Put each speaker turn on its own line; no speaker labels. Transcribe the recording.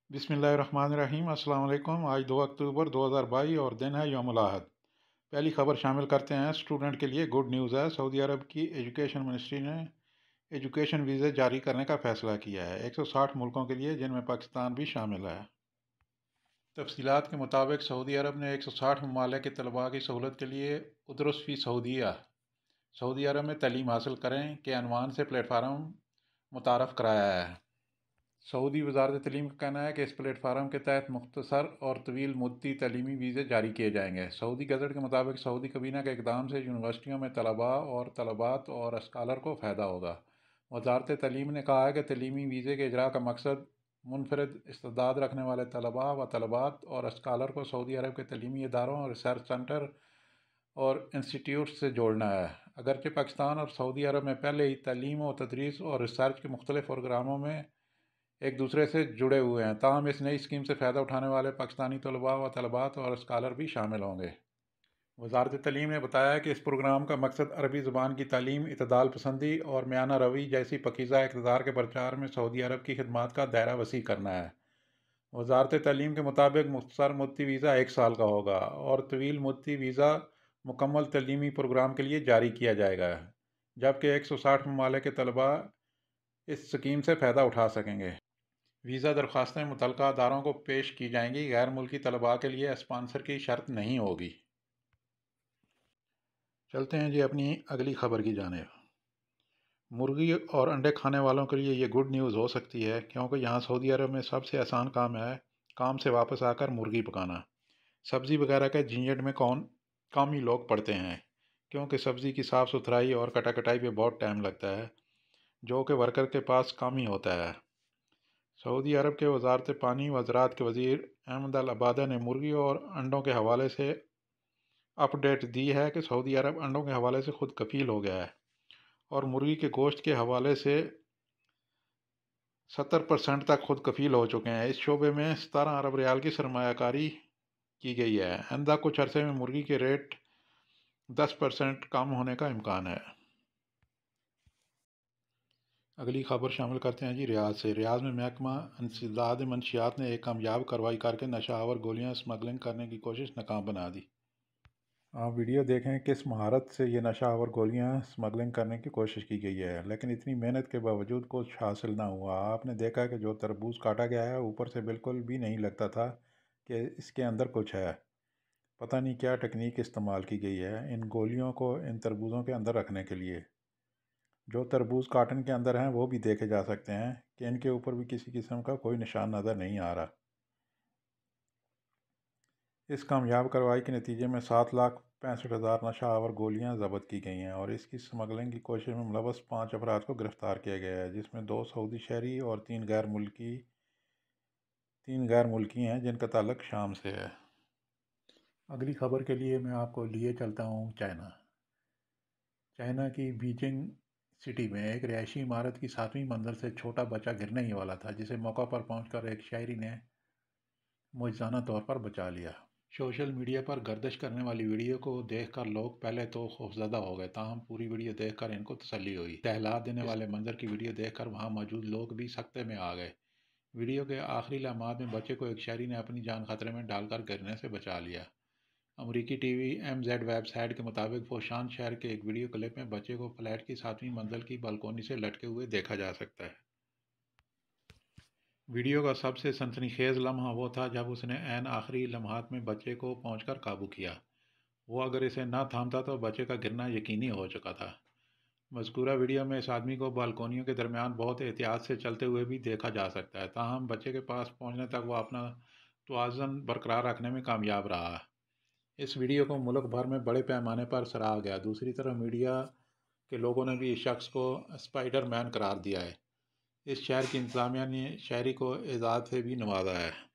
बिस्मिल्लाहिर्रहमानिर्रहीम। अस्सलाम वालेकुम। आज 2 अक्टूबर 2022 और दिन है यौमुल अहद। पहली खबर शामिल करते हैं। स्टूडेंट के लिए गुड न्यूज़ है। सऊदी अरब की एजुकेशन मिनिस्ट्री ने एजुकेशन वीज़े जारी करने का फ़ैसला किया है 160 मुल्कों के लिए, जिनमें पाकिस्तान भी शामिल है। तफसीलात के मुताबिक सऊदी अरब ने 160 ममालिक के तलबा की सहूलत के लिए उद्रुस फ़ी सऊदिया सऊदी अरब में तलीम हासिल करें के अनवान से प्लेटफार्म मुतारफ़ कराया है। सऊदी वजारत तलीम का कहना है कि इस प्लेटफार्म के तहत मुख्तसर और तवील मुद्दती तलीमी वीज़े जारी किए जाएंगे। सऊदी गज़ट के मुताबिक सऊदी कबीना के इक़दाम से यूनिवर्सिटियों में तलबा और तलबात और स्कॉलर को फ़ायदा होगा। वजारत तलीम ने कहा है कि तलीमी वीज़े के इजरा का मकसद मुनफरद इस्तेदाद रखने वाले तलबा व तलबात और स्कॉलर को सऊदी अरब के तलीमी इदारों, रिसर्च सेंटर और इंस्टीट्यूट से जोड़ना है। अगरचे पाकिस्तान और सऊदी अरब में पहले ही तलीम व तदरीस और रिसर्च के मुख्तलिफ़ प्रोग्रामों में एक दूसरे से जुड़े हुए हैं, ताहम इस नई स्कीम से फ़ायदा उठाने वाले पाकिस्तानी तलबा व तलबात और स्कॉलर भी शामिल होंगे। वजारत तलीम ने बताया कि इस प्रोग्राम का मकसद अरबी ज़ुबान की तालीम, इतदाल पसंदी और म्याना रवी जैसी पकीज़ा इक़्तिदार के प्रचार में सऊदी अरब की खिदमात का दायरा वसी करना है। वजारत तलीम के मुताबिक मुख्तसर मुद्दती वीज़ा 1 साल का होगा और तवील मुद्दती वीज़ा मुकम्मल तलीमी प्रोग्राम के लिए जारी किया जाएगा, जबकि 160 ममालिक के तलबा इस स्कीम से फ़ायदा उठा सकेंगे। वीज़ा दरख्वास्तें मुतल्लिक़ा अदारों को पेश की जाएंगी। गैर मुल्की तलबा के लिए स्पॉन्सर की शर्त नहीं होगी। चलते हैं जी अपनी अगली खबर की जानिब। मुर्गी और अंडे खाने वालों के लिए ये गुड न्यूज़ हो सकती है, क्योंकि यहाँ सऊदी अरब में सबसे आसान काम है काम से वापस आकर मुर्गी पकाना। सब्ज़ी वगैरह के झंझट में कम ही लोग पड़ते हैं, क्योंकि सब्ज़ी की साफ़ सुथराई और कटा कटाई पे बहुत टाइम लगता है, जो कि वर्कर के पास कम ही होता है। सऊदी अरब के वजारत पानी व ज़राअत के वज़ीर अहमद अल अबादा ने मुर्गी और अंडों के हवाले से अपडेट दी है कि सऊदी अरब अंडों के हवाले से खुद कफ़ील हो गया है और मुर्गी के गोश्त के हवाले से 70% तक खुद कफ़ील हो चुके हैं। इस शोबे में 17 अरब रियाल की सरमायाकारी की गई है। आइंदा कुछ अरसे में मुर्गी के रेट 10% कम होने का इम्कान है। अगली खबर शामिल करते हैं जी रियाद से। रियाद में महकमा इंसदाद मंशियात ने एक कामयाब कार्रवाई करके नशा आवर गोलियां स्मगलिंग करने की कोशिश नाकाम बना दी। आप वीडियो देखें किस महारत से ये नशा आवर गोलियां स्मगलिंग करने की कोशिश की गई है, लेकिन इतनी मेहनत के बावजूद कुछ हासिल ना हुआ। आपने देखा कि जो तरबूज काटा गया है ऊपर से बिल्कुल भी नहीं लगता था कि इसके अंदर कुछ है। पता नहीं क्या टेक्निक इस्तेमाल की गई है इन गोलियों को इन तरबूजों के अंदर रखने के लिए। जो तरबूज कार्टन के अंदर हैं वो भी देखे जा सकते हैं कि इनके ऊपर भी किसी किस्म का कोई निशान नज़र नहीं आ रहा। इस कामयाब कार्रवाई के नतीजे में 7,65,000 नशा आवर गोलियां ज़ब्त की गई हैं और इसकी स्मगलिंग की कोशिश में मुलव्वस 5 अफराद को गिरफ़्तार किया गया है, जिसमें 2 सऊदी शहरी और 3 गैर मुल्की हैं जिनका ताल्लुक शाम से है। अगली खबर के लिए मैं आपको लिए चलता हूँ चाइना की बीजिंग सिटी में एक रिहायशी इमारत की 7वीं मंजिल से छोटा बच्चा गिरने ही वाला था, जिसे मौका पर पहुंचकर एक शायरी ने मुआजिज़ाना तौर पर बचा लिया। सोशल मीडिया पर गर्दिश करने वाली वीडियो को देखकर लोग पहले तो खौफज़दा हो गए, ताहम पूरी वीडियो देखकर इनको तसल्ली हुई। दहला देने वाले मंजर की वीडियो देखकर वहां मौजूद लोग भी सख्ते में आ गए। वीडियो के आखिरी लम्हात में बच्चे को एक शायरी ने अपनी जान खतरे में डालकर गिरने से बचा लिया। अमरीकी टीवी MZ वेबसाइट के मुताबिक फोशान शहर के एक वीडियो क्लिप में बच्चे को फ्लैट की 7वीं मंजिल की बालकोनी से लटके हुए देखा जा सकता है। वीडियो का सबसे सनसनीखेज लम्हा वो था जब उसने ऐन आखिरी लम्हात में बच्चे को पहुंचकर काबू किया। वो अगर इसे न थामता तो बच्चे का गिरना यकीनी हो चुका था। मज़कूरा वीडियो में इस आदमी को बालकोनियों के दरमियान बहुत एहतियात से चलते हुए भी देखा जा सकता है, ताहम बच्चे के पास पहुंचने तक वो अपना तवाज़ुन बरकरार रखने में कामयाब रहा। इस वीडियो को मुल्क भर में बड़े पैमाने पर सराहा गया। दूसरी तरफ मीडिया के लोगों ने भी इस शख्स को स्पाइडर मैन करार दिया है। इस शहर की इंतज़ामिया ने शहरी को एजाज़ से भी नवाजा है।